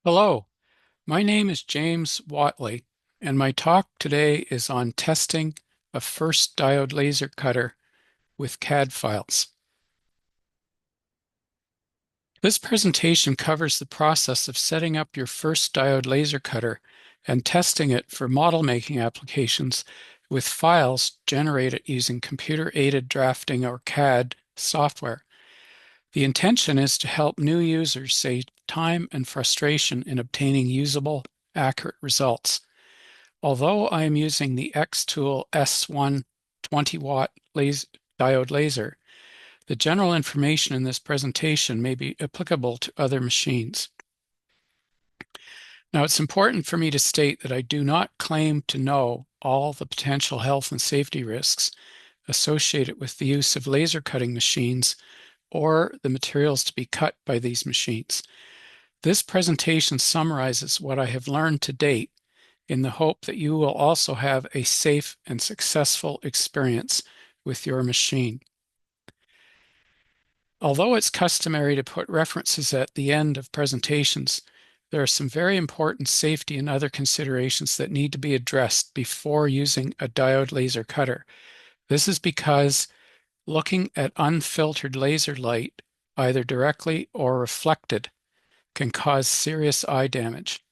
Hello, my name is James Whatley, and my talk today is on testing a first diode laser cutter with CAD files. This presentation covers the process of setting up your first diode laser cutter and testing it for model making applications with files generated using computer-aided drafting or CAD software. The intention is to help new users save time and frustration in obtaining usable, accurate results. Although I am using the Xtool S1 20-watt diode laser, the general information in this presentation may be applicable to other machines. Now, it's important for me to state that I do not claim to know all the potential health and safety risks associated with the use of laser cutting machines or the materials to be cut by these machines. This presentation summarizes what I have learned to date in the hope that you will also have a safe and successful experience with your machine. Although it's customary to put references at the end of presentations, there are some very important safety and other considerations that need to be addressed before using a diode laser cutter. This is because looking at unfiltered laser light, either directly or reflected, can cause serious eye damage.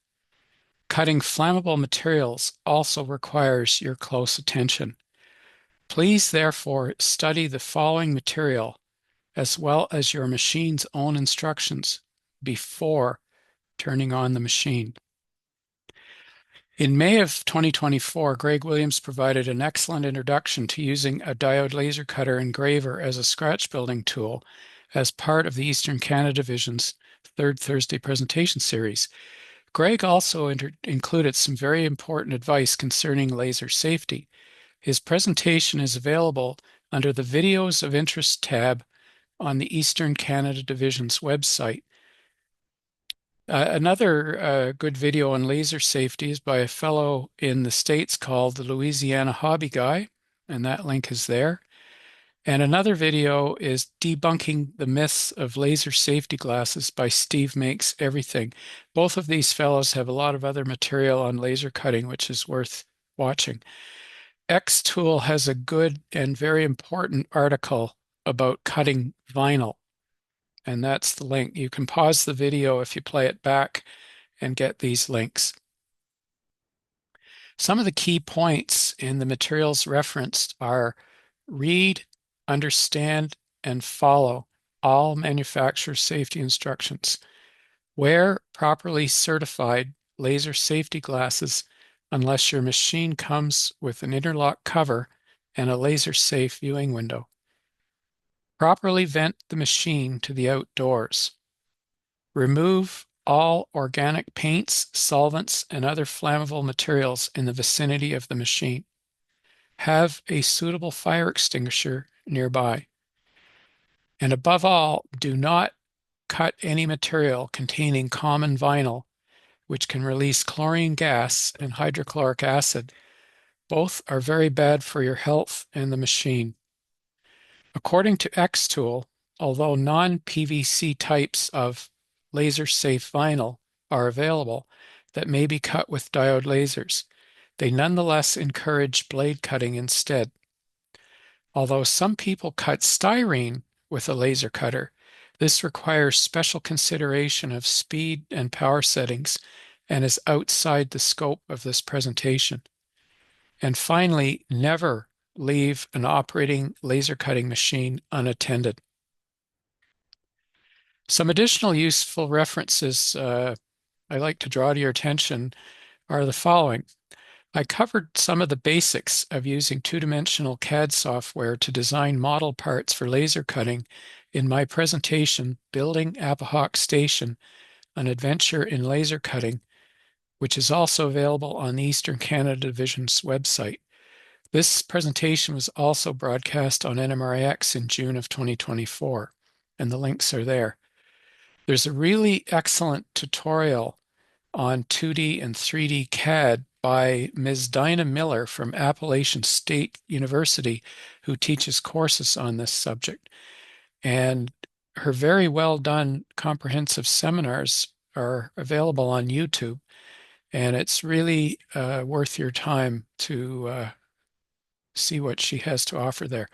Cutting flammable materials also requires your close attention. Please therefore study the following material as well as your machine's own instructions before turning on the machine. In May of 2024, Greg Williams provided an excellent introduction to using a diode laser cutter engraver as a scratch building tool as part of the Eastern Canada Division's Third Thursday presentation series. Greg also included some very important advice concerning laser safety. His presentation is available under the Videos of Interest tab on the Eastern Canada Division's website. Another good video on laser safety is by a fellow in the States called the Louisiana Hobby Guy, and that link is there. And another video is Debunking the Myths of Laser Safety Glasses by Steve Makes Everything. Both of these fellows have a lot of other material on laser cutting, which is worth watching. Xtool has a good and very important article about cutting vinyl, and that's the link. You can pause the video if you play it back and get these links. Some of the key points in the materials referenced are read, understand, and follow all manufacturer safety instructions. Wear properly certified laser safety glasses unless your machine comes with an interlock cover and a laser-safe viewing window. Properly vent the machine to the outdoors. Remove all organic paints, solvents, and other flammable materials in the vicinity of the machine. Have a suitable fire extinguisher nearby. And above all, do not cut any material containing common vinyl, which can release chlorine gas and hydrochloric acid. Both are very bad for your health and the machine. According to Xtool, although non-PVC types of laser-safe vinyl are available that may be cut with diode lasers, they nonetheless encourage blade cutting instead. Although some people cut styrene with a laser cutter, this requires special consideration of speed and power settings and is outside the scope of this presentation. And finally, never leave an operating laser cutting machine unattended. Some additional useful references I like to draw to your attention are the following. I covered some of the basics of using two-dimensional CAD software to design model parts for laser cutting in my presentation, Building Apahawk Station, an Adventure in Laser Cutting, which is also available on the Eastern Canada Division's website. This presentation was also broadcast on NMRIX in June of 2024, and the links are there. There's a really excellent tutorial on 2D and 3D CAD by Ms. Dinah Miller from Appalachian State University, who teaches courses on this subject. And her very well done comprehensive seminars are available on YouTube, and it's really worth your time to see what she has to offer there.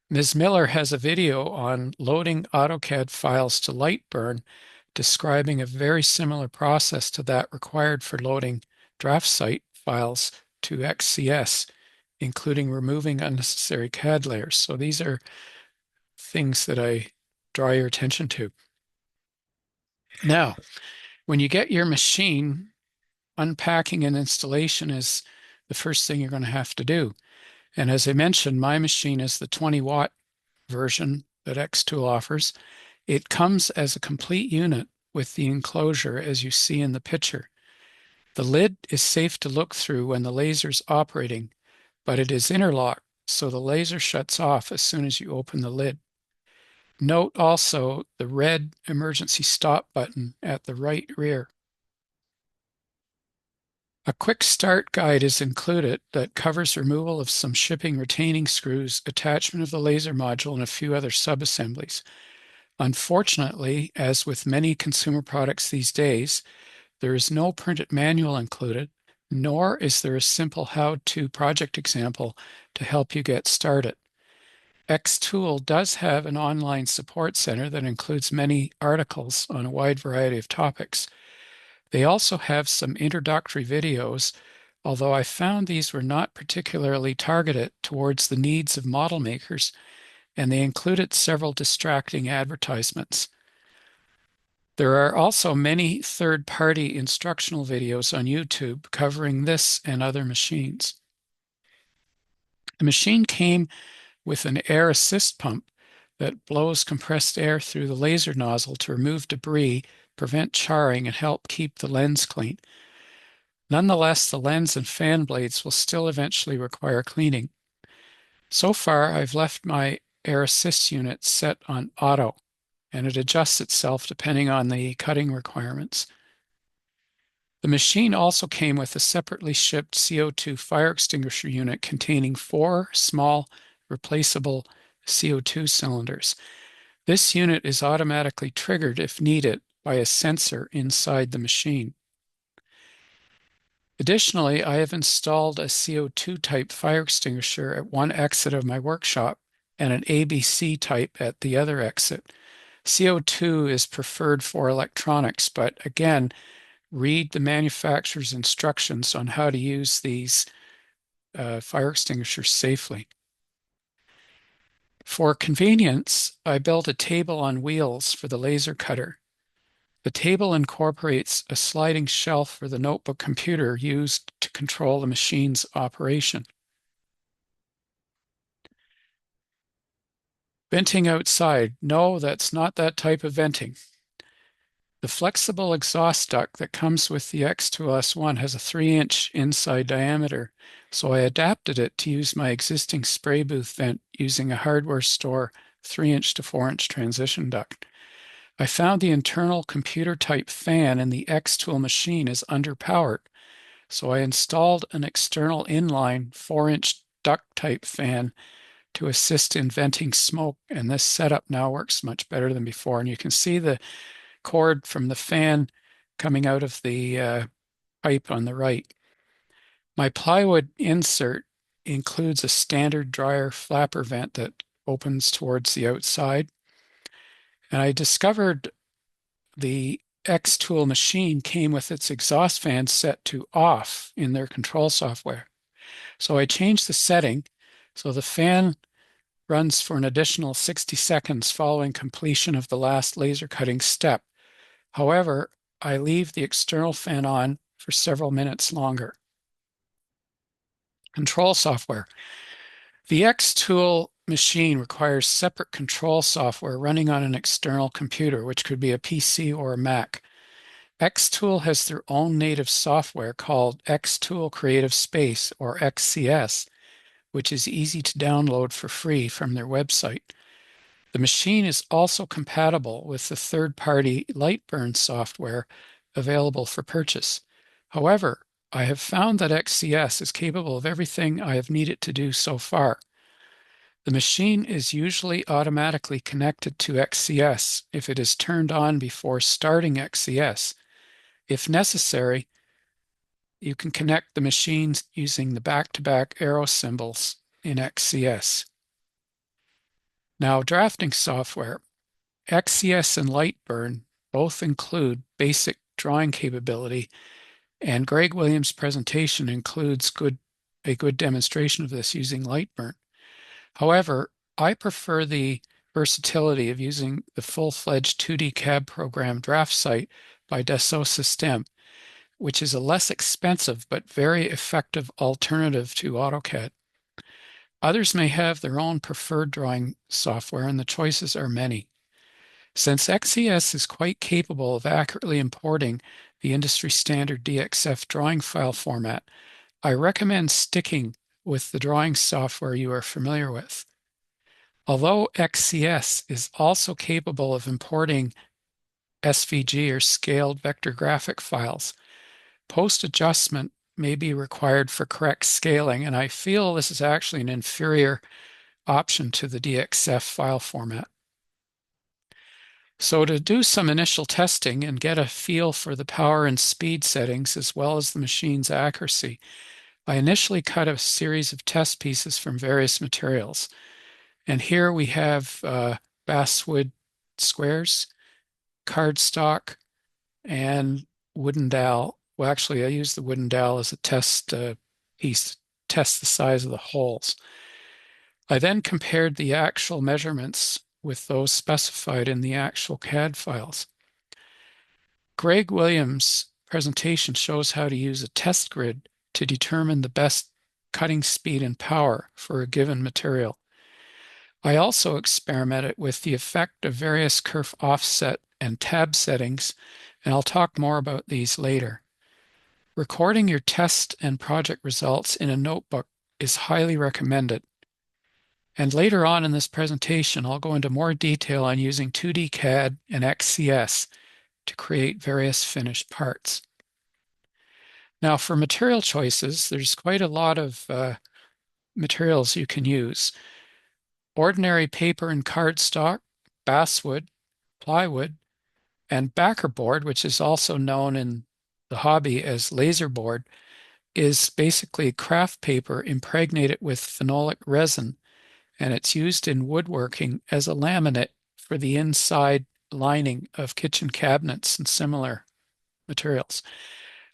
Ms. Miller has a video on loading AutoCAD files to Lightburn, describing a very similar process to that required for loading draft site files to XCS, including removing unnecessary CAD layers. So these are things that I draw your attention to. Now, when you get your machine, unpacking and installation is the first thing you're going to have to do. And as I mentioned, my machine is the 20-watt version that Xtool offers. It comes as a complete unit with the enclosure as you see in the picture. The lid is safe to look through when the laser's operating, but it is interlocked, so the laser shuts off as soon as you open the lid. Note also the red emergency stop button at the right rear. A quick start guide is included that covers removal of some shipping retaining screws, attachment of the laser module, and a few other sub-assemblies. Unfortunately, as with many consumer products these days, there is no printed manual included, nor is there a simple how-to project example to help you get started. Xtool does have an online support center that includes many articles on a wide variety of topics. They also have some introductory videos, although I found these were not particularly targeted towards the needs of model makers, and they included several distracting advertisements. There are also many third-party instructional videos on YouTube covering this and other machines. The machine came with an air assist pump that blows compressed air through the laser nozzle to remove debris, prevent charring, and help keep the lens clean. Nonetheless, the lens and fan blades will still eventually require cleaning. So far, I've left my air assist unit set on auto, and it adjusts itself depending on the cutting requirements. The machine also came with a separately shipped CO2 fire extinguisher unit containing 4 small replaceable CO2 cylinders. This unit is automatically triggered if needed by a sensor inside the machine. Additionally, I have installed a CO2 type fire extinguisher at one exit of my workshop and an ABC type at the other exit. CO2 is preferred for electronics, but again, read the manufacturer's instructions on how to use these fire extinguishers safely. For convenience, I built a table on wheels for the laser cutter. The table incorporates a sliding shelf for the notebook computer used to control the machine's operation. Venting outside. No, that's not that type of venting. The flexible exhaust duct that comes with the X2S1 has a 3-inch inside diameter, so I adapted it to use my existing spray booth vent using a hardware store 3-inch to 4-inch transition duct. I found the internal computer type fan in the Xtool machine is underpowered, so I installed an external inline 4-inch duct type fan to assist in venting smoke, and this setup now works much better than before. And you can see the cord from the fan coming out of the pipe on the right. My plywood insert includes a standard dryer flapper vent that opens towards the outside. And I discovered the Xtool machine came with its exhaust fan set to off in their control software. So I changed the setting so the fan runs for an additional 60 seconds following completion of the last laser cutting step. However, I leave the external fan on for several minutes longer. Control software. The Xtool machine requires separate control software running on an external computer, which could be a PC or a Mac. Xtool has their own native software called Xtool Creative Space, or XCS, which is easy to download for free from their website. The machine is also compatible with the third-party Lightburn software available for purchase. However, I have found that XCS is capable of everything I have needed to do so far. The machine is usually automatically connected to XCS if it is turned on before starting XCS. If necessary, you can connect the machines using the back-to-back arrow symbols in XCS. Now, drafting software. XCS and Lightburn both include basic drawing capability, and Greg Williams' presentation includes a good demonstration of this using Lightburn. However, I prefer the versatility of using the full-fledged 2D CAD program DraftSite by Dassault Systèmes, which is a less expensive but very effective alternative to AutoCAD. Others may have their own preferred drawing software, and the choices are many. Since XCS is quite capable of accurately importing the industry standard DXF drawing file format, I recommend sticking with the drawing software you are familiar with. Although XCS is also capable of importing SVG or scaled vector graphic files, post-adjustment may be required for correct scaling, and I feel this is actually an inferior option to the DXF file format. So to do some initial testing and get a feel for the power and speed settings as well as the machine's accuracy, I initially cut a series of test pieces from various materials. And here we have basswood squares, cardstock, and wooden dowel. Well, actually, I used the wooden dowel as a test piece to test the size of the holes. I then compared the actual measurements with those specified in the actual CAD files. Greg Williams' presentation shows how to use a test grid to determine the best cutting speed and power for a given material. I also experimented with the effect of various kerf offset and tab settings, and I'll talk more about these later. Recording your test and project results in a notebook is highly recommended. And later on in this presentation, I'll go into more detail on using 2D CAD and XCS to create various finished parts. Now, for material choices, there's quite a lot of materials you can use. Ordinary paper and cardstock, basswood, plywood, and backer board, which is also known in the hobby as laser board, is basically craft paper impregnated with phenolic resin, and it's used in woodworking as a laminate for the inside lining of kitchen cabinets and similar materials.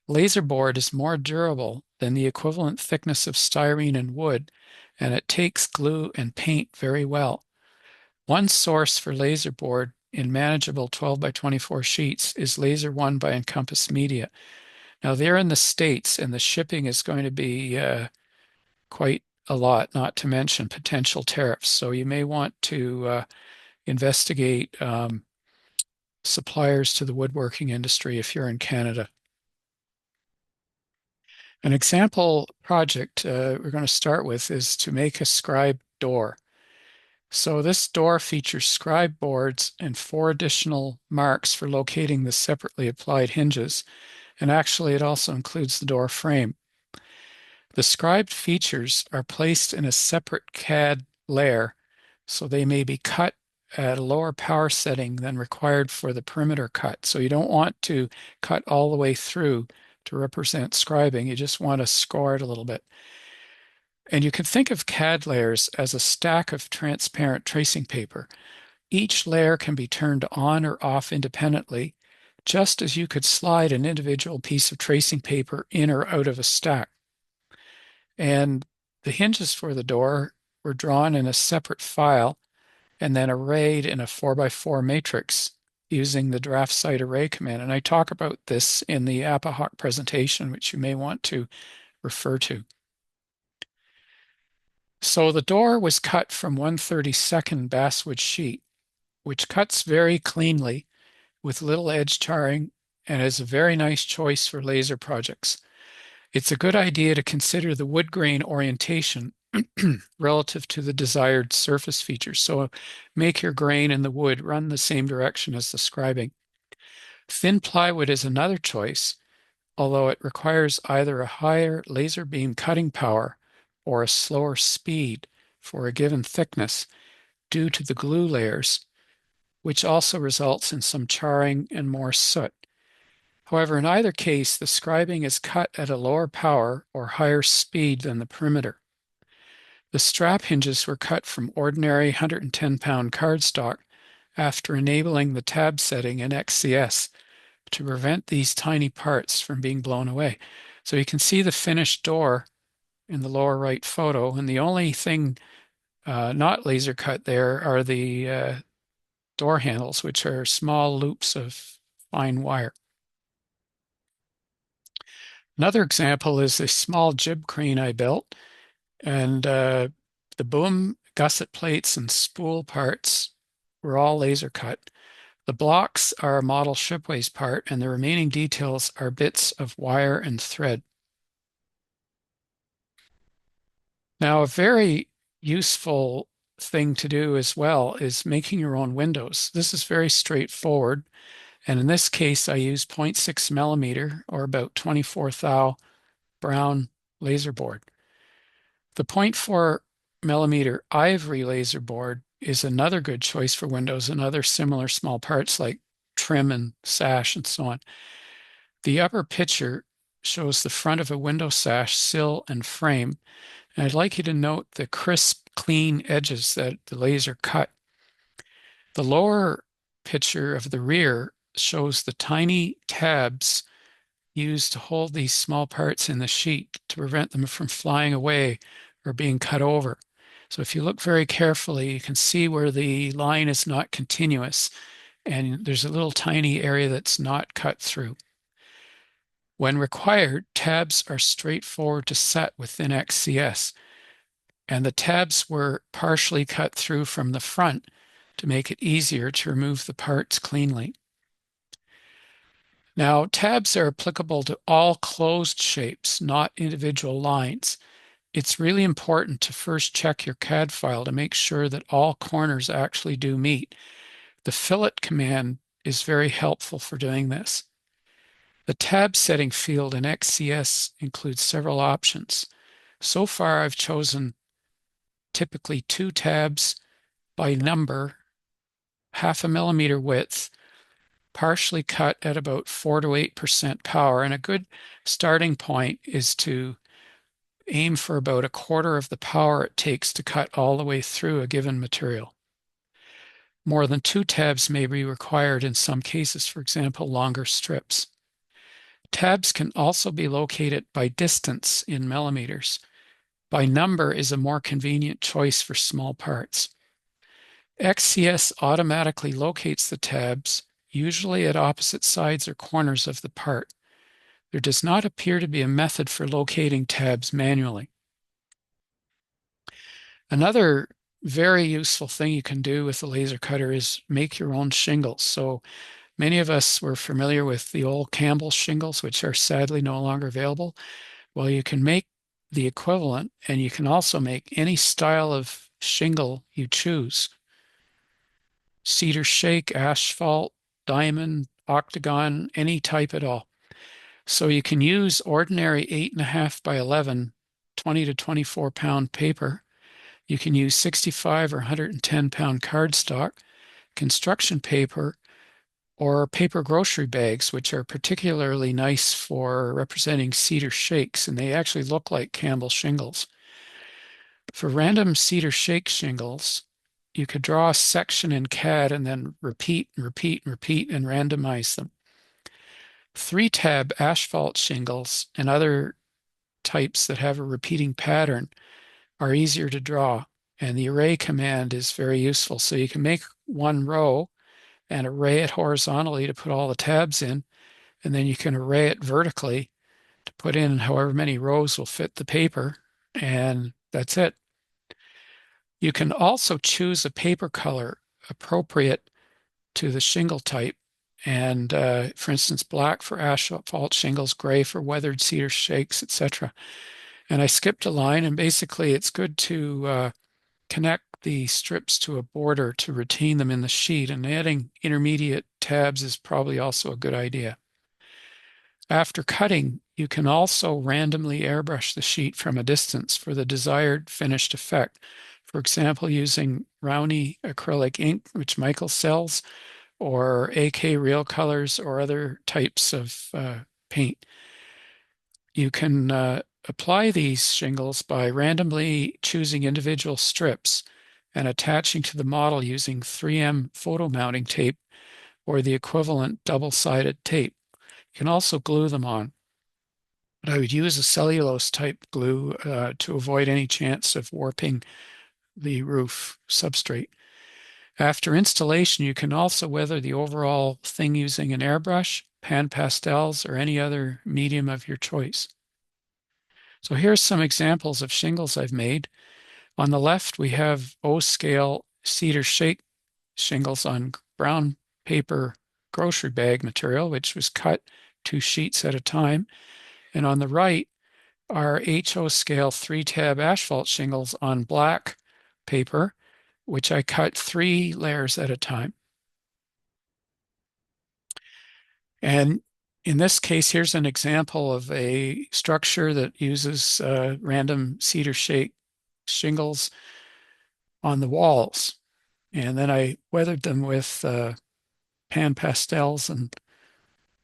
Laser board is more durable than the equivalent thickness of styrene and wood, and it takes glue and paint very well. One source for laser board in manageable 12 by 24 sheets is Laser One by Encompass Media. Now they're in the States, and the shipping is going to be quite a lot, not to mention potential tariffs. So you may want to investigate suppliers to the woodworking industry if you're in Canada. An example project we're going to start with is to make a scribe door. So this door features scribe boards and 4 additional marks for locating the separately applied hinges, and actually it also includes the door frame. The scribed features are placed in a separate CAD layer, so they may be cut at a lower power setting than required for the perimeter cut. So you don't want to cut all the way through to represent scribing. You just want to score it a little bit. And you can think of CAD layers as a stack of transparent tracing paper. Each layer can be turned on or off independently, just as you could slide an individual piece of tracing paper in or out of a stack. And the hinges for the door were drawn in a separate file and then arrayed in a 4x4 matrix using the DraftSite array command. And I talk about this in the APAHawk presentation, which you may want to refer to. So the door was cut from 1/32 basswood sheet, which cuts very cleanly with little edge charring and is a very nice choice for laser projects. It's a good idea to consider the wood grain orientation relative to the desired surface features. So make your grain in the wood run the same direction as the scribing. Thin plywood is another choice, although it requires either a higher laser beam cutting power or a slower speed for a given thickness due to the glue layers, which also results in some charring and more soot. However, in either case, the scribing is cut at a lower power or higher speed than the perimeter. The strap hinges were cut from ordinary 110-pound cardstock after enabling the tab setting in XCS to prevent these tiny parts from being blown away. So you can see the finished door in the lower right photo, and the only thing not laser cut there are the door handles, which are small loops of fine wire. Another example is a small jib crane I built, and the boom, gusset plates, and spool parts were all laser cut. The blocks are a model shipways part, and the remaining details are bits of wire and thread. Now, a very useful thing to do as well is making your own windows. This is very straightforward, and in this case, I use 0.6 millimeter or about 24 thou brown laser board. The 0.4 millimeter ivory laser board is another good choice for windows and other similar small parts like trim and sash and so on. The upper picture shows the front of a window sash, sill, and frame. And I'd like you to note the crisp, clean edges that the laser cut. The lower picture of the rear shows the tiny tabs used to hold these small parts in the sheet to prevent them from flying away or being cut over. So if you look very carefully, you can see where the line is not continuous and there's a little tiny area that's not cut through. When required, tabs are straightforward to set within XCS, and the tabs were partially cut through from the front to make it easier to remove the parts cleanly. Now, tabs are applicable to all closed shapes, not individual lines. It's really important to first check your CAD file to make sure that all corners actually do meet. The fillet command is very helpful for doing this. The tab setting field in XCS includes several options. So far, I've chosen typically 2 tabs by number, 0.5 millimeter width, partially cut at about 4 to 8% power. And a good starting point is to aim for about 1/4 of the power it takes to cut all the way through a given material. More than 2 tabs may be required in some cases, for example, longer strips. Tabs can also be located by distance in millimeters. By number is a more convenient choice for small parts. XCS automatically locates the tabs, usually at opposite sides or corners of the part. There does not appear to be a method for locating tabs manually. Another very useful thing you can do with the laser cutter is make your own shingles. So many of us were familiar with the old Campbell shingles, which are sadly no longer available. Well, you can make the equivalent, and you can also make any style of shingle you choose. Cedar shake, asphalt, diamond, octagon, any type at all. So you can use ordinary 8.5 by 11, 20 to 24 pound paper. You can use 65 or 110 pound cardstock, construction paper, or paper grocery bags, which are particularly nice for representing cedar shakes, and they actually look like Campbell shingles. For random cedar shake shingles, you could draw a section in CAD and then repeat and repeat and repeat and randomize them. 3-tab asphalt shingles and other types that have a repeating pattern are easier to draw, and the array command is very useful. So you can make one row and array it horizontally to put all the tabs in, and then you can array it vertically to put in however many rows will fit the paper, and that's it. You can also choose a paper color appropriate to the shingle type, and for instance, black for asphalt shingles, gray for weathered cedar shakes, etc. And I skipped a line, and basically it's good to connect the strips to a border to retain them in the sheet, and adding intermediate tabs is probably also a good idea. After cutting, you can also randomly airbrush the sheet from a distance for the desired finished effect. for example, using Rowney acrylic ink, which Michael sells, or AK Real Colors or other types of paint. You can apply these shingles by randomly choosing individual strips and attaching to the model using 3M photo mounting tape or the equivalent double-sided tape. You can also glue them on, but I would use a cellulose type glue to avoid any chance of warping the roof substrate. After installation, you can also weather the overall thing using an airbrush, pan pastels, or any other medium of your choice. So here's some examples of shingles I've made. On the left, we have O-scale cedar shake shingles on brown paper grocery bag material, which was cut 2 sheets at a time. And on the right are HO scale 3-tab asphalt shingles on black paper, which I cut 3 layers at a time. And in this case, here's an example of a structure that uses random cedar shake shingles on the walls. And then I weathered them with pan pastels, and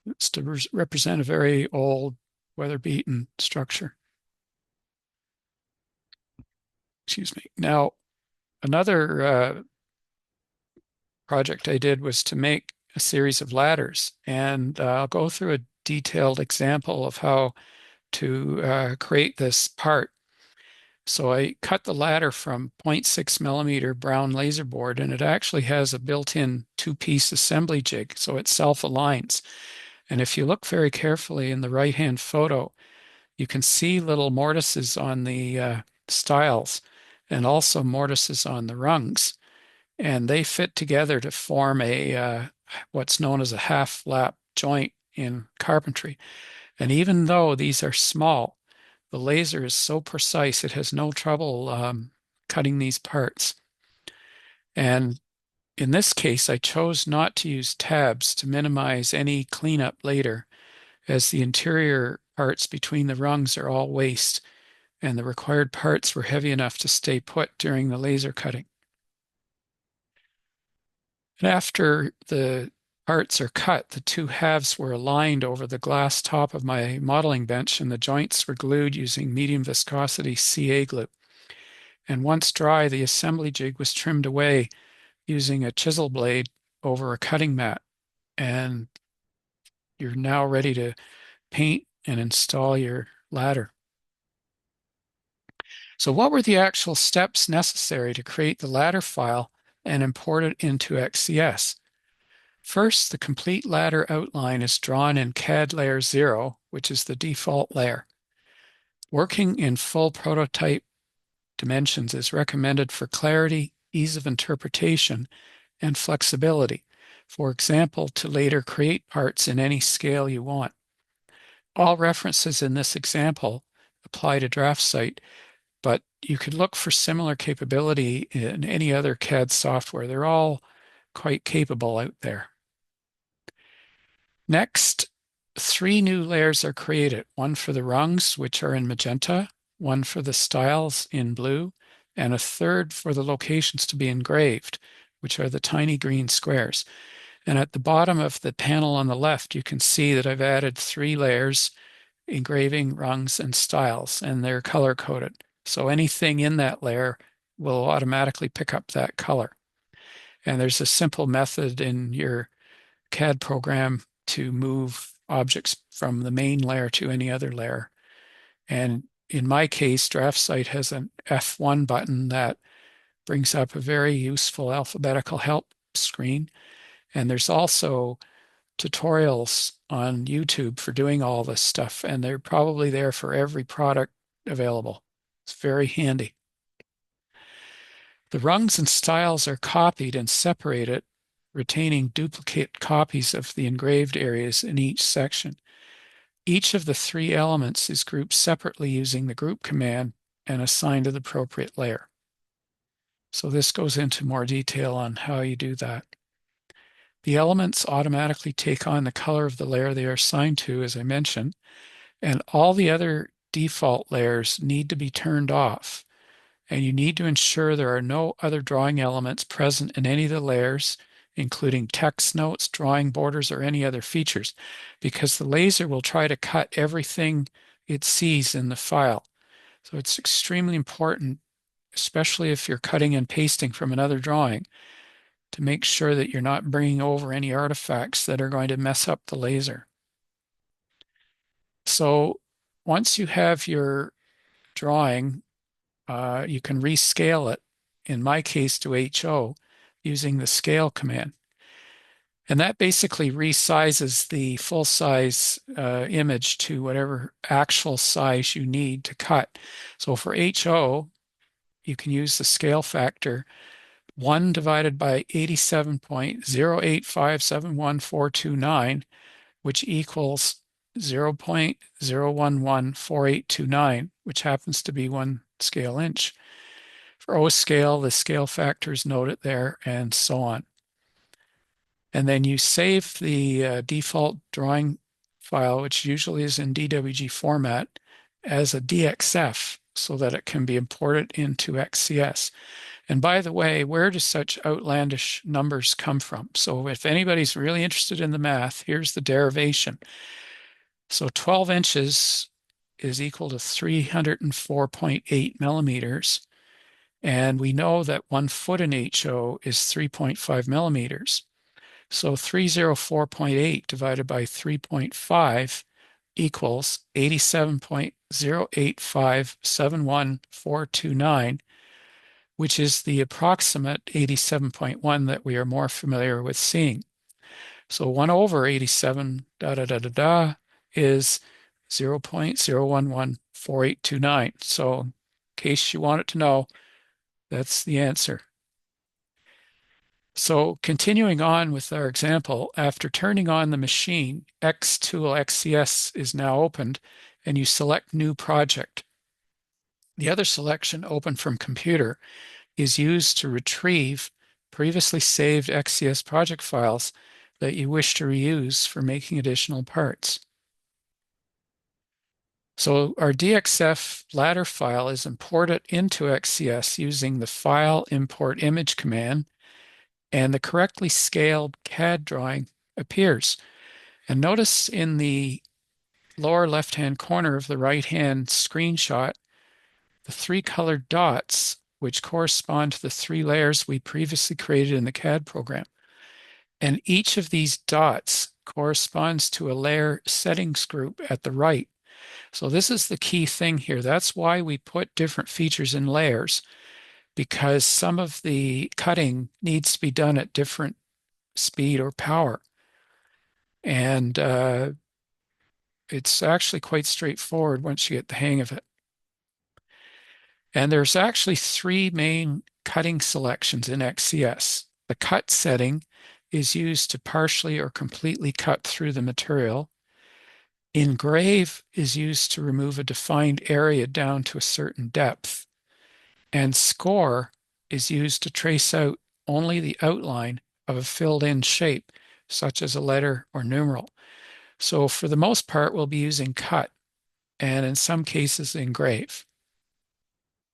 it's to represent a very old, weather-beaten structure. Excuse me. Now, another project I did was to make a series of ladders, and I'll go through a detailed example of how to create this part. So I cut the ladder from 0.6 millimeter brown laser board, and it actually has a built-in 2-piece assembly jig, so it self-aligns. And if you look very carefully in the right-hand photo, you can see little mortises on the stiles and also mortises on the rungs. And they fit together to form a what's known as a half-lap joint in carpentry. And even though these are small, the laser is so precise it has no trouble cutting these parts. And in this case, I chose not to use tabs to minimize any cleanup later, as the interior parts between the rungs are all waste, and the required parts were heavy enough to stay put during the laser cutting. And after the parts are cut, the 2 halves were aligned over the glass top of my modeling bench, and the joints were glued using medium viscosity CA glue. And once dry, the assembly jig was trimmed away using a chisel blade over a cutting mat. And you're now ready to paint and install your ladder. So what were the actual steps necessary to create the ladder file and import it into XCS? First, the complete ladder outline is drawn in CAD layer 0, which is the default layer. Working in full prototype dimensions is recommended for clarity, ease of interpretation, and flexibility. For example, to later create parts in any scale you want. All references in this example apply to DraftSite, but you could look for similar capability in any other CAD software. They're all quite capable out there. Next, 3 new layers are created, one for the rungs, which are in magenta, one for the stiles in blue, and a third for the locations to be engraved, which are the tiny green squares. And at the bottom of the panel on the left, you can see that I've added 3 layers, engraving, rungs, and stiles, and they're color-coded. So anything in that layer will automatically pick up that color. And there's a simple method in your CAD program to move objects from the main layer to any other layer. And in my case, DraftSite has an F1 button that brings up a very useful alphabetical help screen. And there's also tutorials on YouTube for doing all this stuff, and they're probably there for every product available. It's very handy. The rungs and stiles are copied and separated, retaining duplicate copies of the engraved areas in each section. Each of the 3 elements is grouped separately using the group command and assigned to the appropriate layer. So this goes into more detail on how you do that. The elements automatically take on the color of the layer they are assigned to, as I mentioned, and all the other default layers need to be turned off. and you need to ensure there are no other drawing elements present in any of the layers, including text notes, drawing borders, or any other features, because the laser will try to cut everything it sees in the file. So it's extremely important, especially if you're cutting and pasting from another drawing, to make sure that you're not bringing over any artifacts that are going to mess up the laser. So once you have your drawing, you can rescale it, in my case to HO, using the scale command. And that basically resizes the full size image to whatever actual size you need to cut. So for HO, you can use the scale factor 1 divided by 87.08571,429, which equals 0.0114829, which happens to be 1 scale inch. For O scale, the scale factor is noted there, and so on. And then you save the default drawing file, which usually is in DWG format, as a DXF so that it can be imported into XCS. And by the way, where do such outlandish numbers come from? So if anybody's really interested in the math, here's the derivation. So 12 inches is equal to 304.8 millimeters. And we know that 1 foot in HO is 3.5 millimeters. So 304.8 divided by 3.5 equals 87.08571,429, which is the approximate 87.1 that we are more familiar with seeing. So 1 over 87 is 0.0114829. So in case you wanted to know, that's the answer. So continuing on with our example, after turning on the machine, Xtool XCS is now opened, and you select New Project. The other selection, Open from Computer, is used to retrieve previously saved XCS project files that you wish to reuse for making additional parts. So our DXF ladder file is imported into XCS using the File Import Image command, and the correctly scaled CAD drawing appears. And notice in the lower left-hand corner of the right-hand screenshot, the 3 colored dots, which correspond to the 3 layers we previously created in the CAD program. And each of these dots corresponds to a layer settings group at the right. So this is the key thing here. That's why we put different features in layers, because some of the cutting needs to be done at different speed or power. And it's actually quite straightforward once you get the hang of it. And there's actually 3 main cutting selections in XCS. The cut setting is used to partially or completely cut through the material. Engrave is used to remove a defined area down to a certain depth. And score is used to trace out only the outline of a filled-in shape, such as a letter or numeral. So for the most part, we'll be using cut, and in some cases, engrave.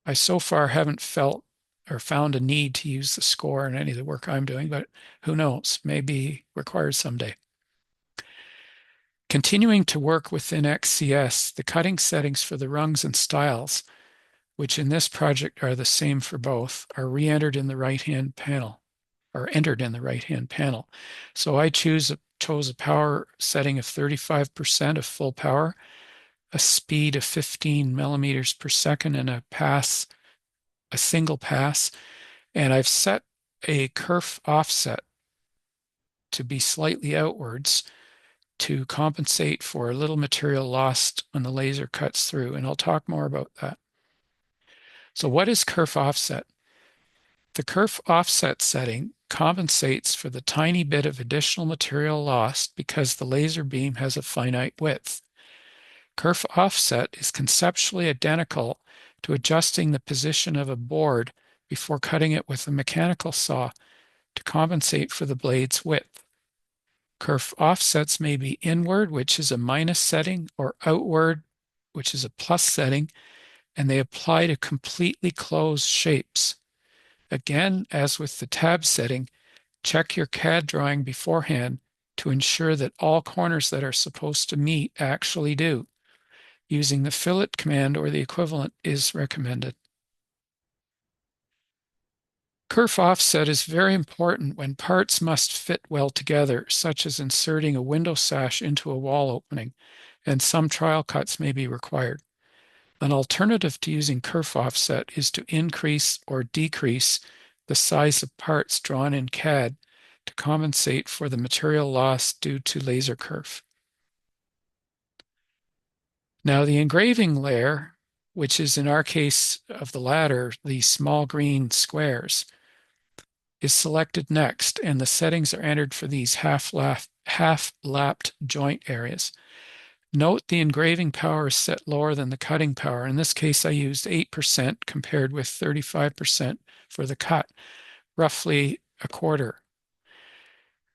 I so far haven't felt or found a need to use the score in any of the work I'm doing, but who knows, maybe required someday. Continuing to work within XCS, the cutting settings for the rungs and stiles, which in this project are the same for both, are re-entered in the right-hand panel, or entered in the right-hand panel. So I chose a power setting of 35% of full power, a speed of 15 millimeters per second, and a single pass. And I've set a kerf offset to be slightly outwards to compensate for a little material lost when the laser cuts through. And I'll talk more about that. So what is kerf offset? The kerf offset setting compensates for the tiny bit of additional material lost because the laser beam has a finite width. Kerf offset is conceptually identical to adjusting the position of a board before cutting it with a mechanical saw to compensate for the blade's width. Kerf offsets may be inward, which is a minus setting, or outward, which is a plus setting, and they apply to completely closed shapes. Again, as with the tab setting, check your CAD drawing beforehand to ensure that all corners that are supposed to meet actually do. Using the fillet command or the equivalent is recommended. Kerf offset is very important when parts must fit well together, such as inserting a window sash into a wall opening, and some trial cuts may be required. An alternative to using kerf offset is to increase or decrease the size of parts drawn in CAD to compensate for the material loss due to laser kerf. Now, the engraving layer, which is in our case of the latter, the small green squares, is selected next, and the settings are entered for these half-lapped joint areas. Note the engraving power is set lower than the cutting power. In this case, I used 8% compared with 35% for the cut, roughly a quarter.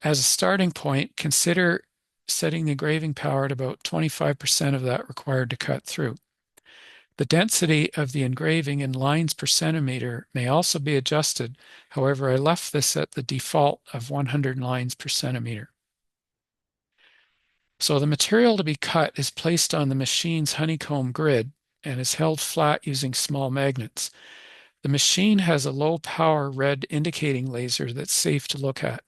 As a starting point, consider setting the engraving power at about 25% of that required to cut through. The density of the engraving in lines per centimeter may also be adjusted. However, I left this at the default of 100 lines per centimeter. So the material to be cut is placed on the machine's honeycomb grid and is held flat using small magnets. The machine has a low power red indicating laser that's safe to look at.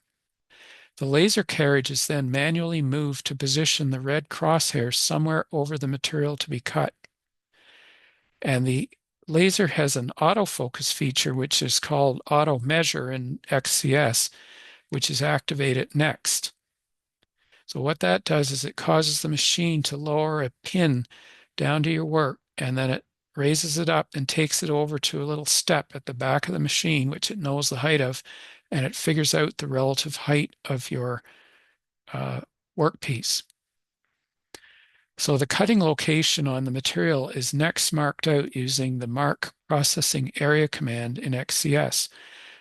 The laser carriage is then manually moved to position the red crosshair somewhere over the material to be cut. And the laser has an autofocus feature, which is called auto measure in XCS, which is activated next. So what that does is it causes the machine to lower a pin down to your work, and then it raises it up and takes it over to a little step at the back of the machine, which it knows the height of, and it figures out the relative height of your workpiece. So the cutting location on the material is next marked out using the Mark Processing Area command in XCS.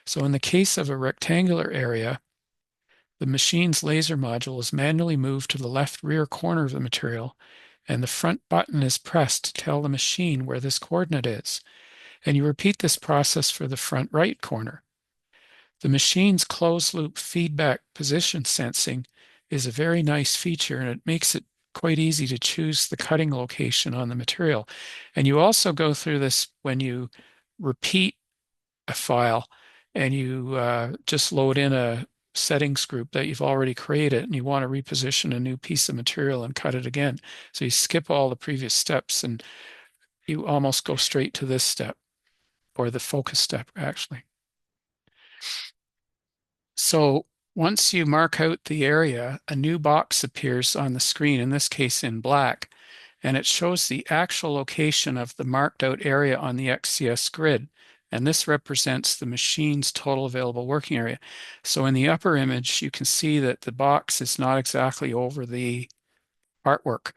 So in the case of a rectangular area, the machine's laser module is manually moved to the left rear corner of the material, and the front button is pressed to tell the machine where this coordinate is. And you repeat this process for the front right corner. The machine's closed-loop feedback position sensing is a very nice feature, and it makes it quite easy to choose the cutting location on the material. And you also go through this when you repeat a file and you just load in a settings group that you've already created and you want to reposition a new piece of material and cut it again. So you skip all the previous steps and you almost go straight to this step, or the focus step, actually. So once you mark out the area, a new box appears on the screen, in this case in black, and it shows the actual location of the marked out area on the XCS grid. And this represents the machine's total available working area. So in the upper image, you can see that the box is not exactly over the artwork.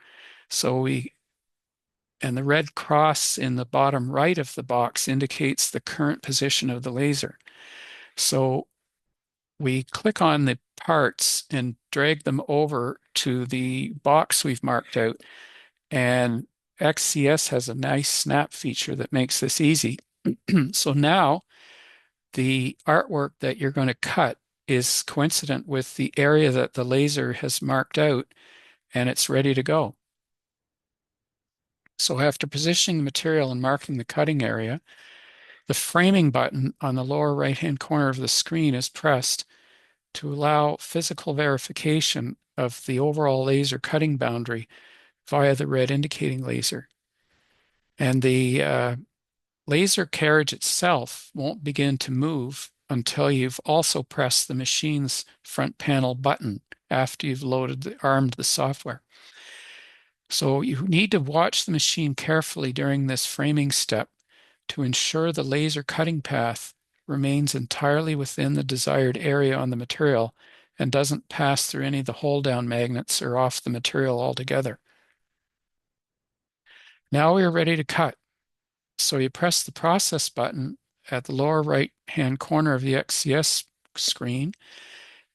And the red cross in the bottom right of the box indicates the current position of the laser. So we click on the parts and drag them over to the box we've marked out. And XCS has a nice snap feature that makes this easy. So now the artwork that you're going to cut is coincident with the area that the laser has marked out, and it's ready to go. So after positioning the material and marking the cutting area, the framing button on the lower right-hand corner of the screen is pressed to allow physical verification of the overall laser cutting boundary via the red indicating laser. And the laser carriage itself won't begin to move until you've also pressed the machine's front panel button after you've armed the software. So you need to watch the machine carefully during this framing step to ensure the laser cutting path remains entirely within the desired area on the material and doesn't pass through any of the hold-down magnets or off the material altogether. Now we are ready to cut. So you press the process button at the lower right-hand corner of the XCS screen,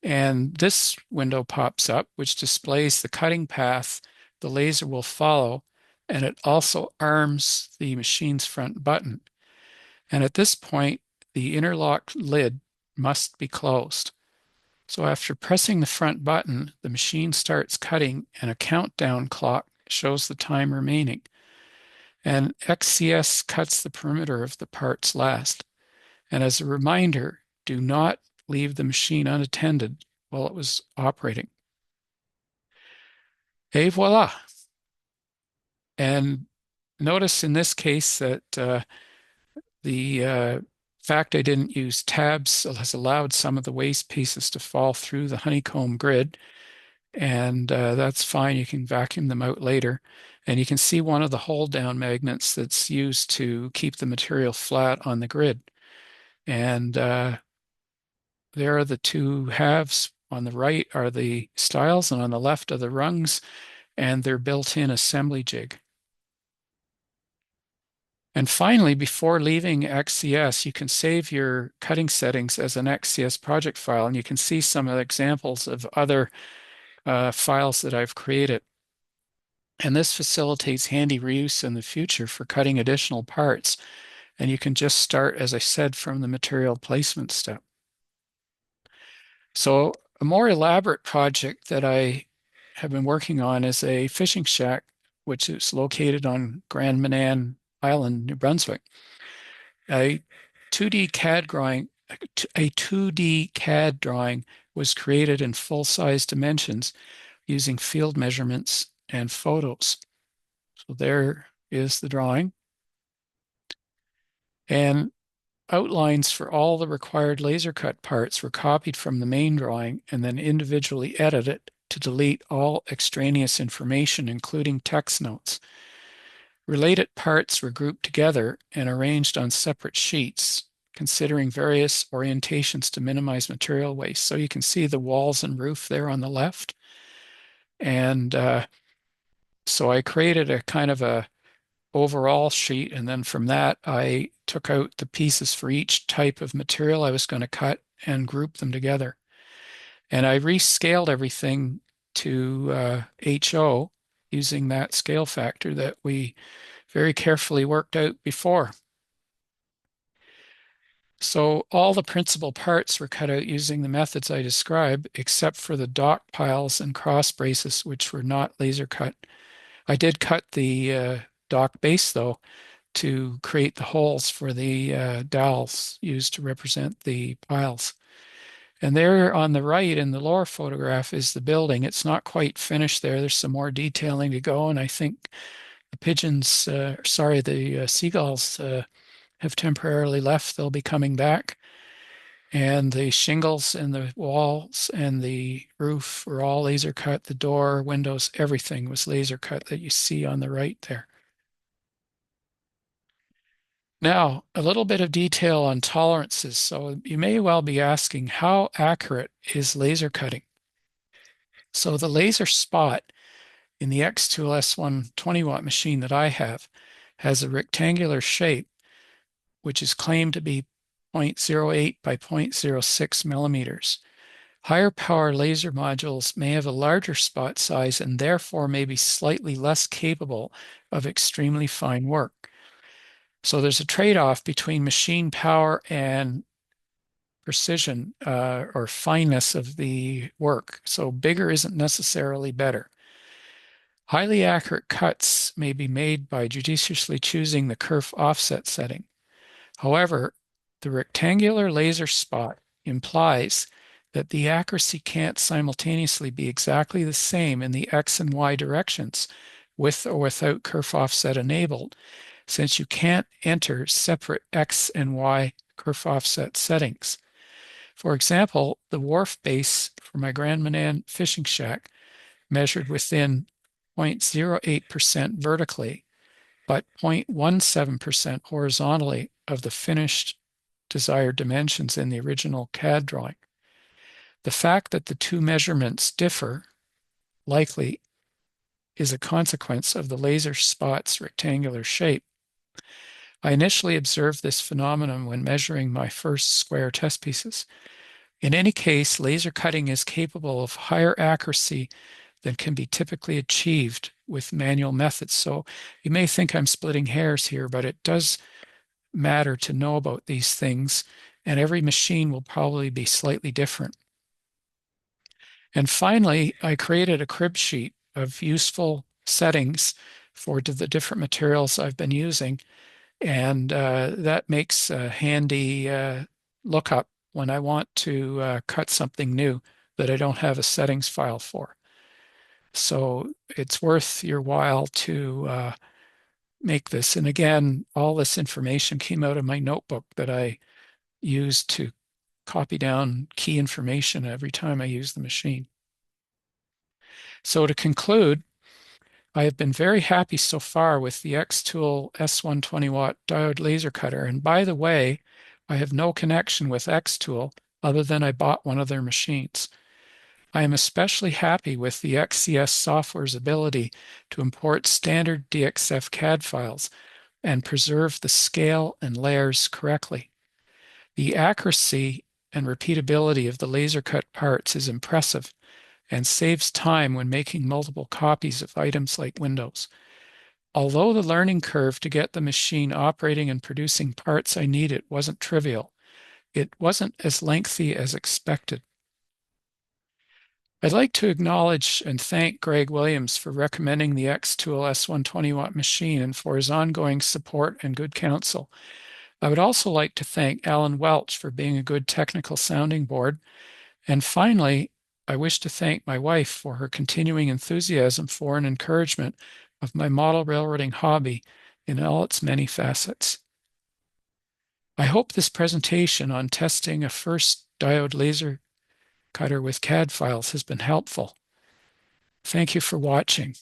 and this window pops up, which displays the cutting path the laser will follow and it also arms the machine's front button. And at this point, the interlock lid must be closed. So after pressing the front button, the machine starts cutting and a countdown clock shows the time remaining. And XCS cuts the perimeter of the parts last. And as a reminder, do not leave the machine unattended while it was operating. Et voila. And notice in this case that the fact I didn't use tabs has allowed some of the waste pieces to fall through the honeycomb grid. And that's fine. You can vacuum them out later. And you can see one of the hold down magnets that's used to keep the material flat on the grid. And there are the two halves. On the right are the stiles, and on the left are the rungs and their built-in assembly jig. And finally, before leaving XCS, you can save your cutting settings as an XCS project file, and you can see some examples of other files that I've created. And this facilitates handy reuse in the future for cutting additional parts. And you can just start, as I said, from the material placement step. So a more elaborate project that I have been working on is a fishing shack, which is located on Grand Manan Island, New Brunswick. A 2D CAD drawing, a 2D CAD drawing was created in full-size dimensions using field measurements and photos. So there is the drawing. And outlines for all the required laser cut parts were copied from the main drawing and then individually edited to delete all extraneous information, including text notes. Related parts were grouped together and arranged on separate sheets, considering various orientations to minimize material waste. So you can see the walls and roof there on the left. And so I created a kind of a overall sheet, and then from that I took out the pieces for each type of material I was going to cut and group them together. And I rescaled everything to HO using that scale factor that we very carefully worked out before. So all the principal parts were cut out using the methods I described, except for the dock piles and cross braces, which were not laser cut. I did cut the dock base, though, to create the holes for the dowels used to represent the piles. And there on the right in the lower photograph is the building. It's not quite finished there. There's some more detailing to go, and I think the pigeons, the seagulls have temporarily left. They'll be coming back. And the shingles and the walls and the roof were all laser cut. The door, windows, everything was laser cut that you see on the right there. Now, a little bit of detail on tolerances. So you may well be asking, how accurate is laser cutting? So the laser spot in the X2S1 20-watt machine that I have has a rectangular shape, which is claimed to be 0.08 by 0.06 millimeters. Higher power laser modules may have a larger spot size and therefore may be slightly less capable of extremely fine work. So there's a trade-off between machine power and precision or fineness of the work. So bigger isn't necessarily better. Highly accurate cuts may be made by judiciously choosing the kerf offset setting. However, the rectangular laser spot implies that the accuracy can't simultaneously be exactly the same in the X and Y directions with or without kerf offset enabled, since you can't enter separate X and Y kerf offset settings. For example, the wharf base for my Grand Manan fishing shack measured within 0.08% vertically, but 0.17% horizontally of the finished desired dimensions in the original CAD drawing. The fact that the two measurements differ likely is a consequence of the laser spot's rectangular shape. I initially observed this phenomenon when measuring my first square test pieces. In any case, laser cutting is capable of higher accuracy than can be typically achieved with manual methods. So you may think I'm splitting hairs here, but it does matter to know about these things, and every machine will probably be slightly different. And finally, I created a crib sheet of useful settings for the different materials I've been using, and that makes a handy lookup when I want to cut something new that I don't have a settings file for. So it's worth your while to make this. And again, all this information came out of my notebook that I used to copy down key information every time I use the machine. So to conclude, I have been very happy so far with the Xtool S120 watt diode laser cutter. And by the way, I have no connection with Xtool other than I bought one of their machines. I am especially happy with the XCS software's ability to import standard DXF CAD files and preserve the scale and layers correctly. The accuracy and repeatability of the laser cut parts is impressive and saves time when making multiple copies of items like windows. Although the learning curve to get the machine operating and producing parts I needed wasn't trivial, it wasn't as lengthy as expected. I'd like to acknowledge and thank Greg Williams for recommending the Xtool S120 watt machine and for his ongoing support and good counsel. I would also like to thank Alan Welch for being a good technical sounding board. And finally, I wish to thank my wife for her continuing enthusiasm for and encouragement of my model railroading hobby in all its many facets. I hope this presentation on testing a first diode laser cutter with CAD files has been helpful. Thank you for watching.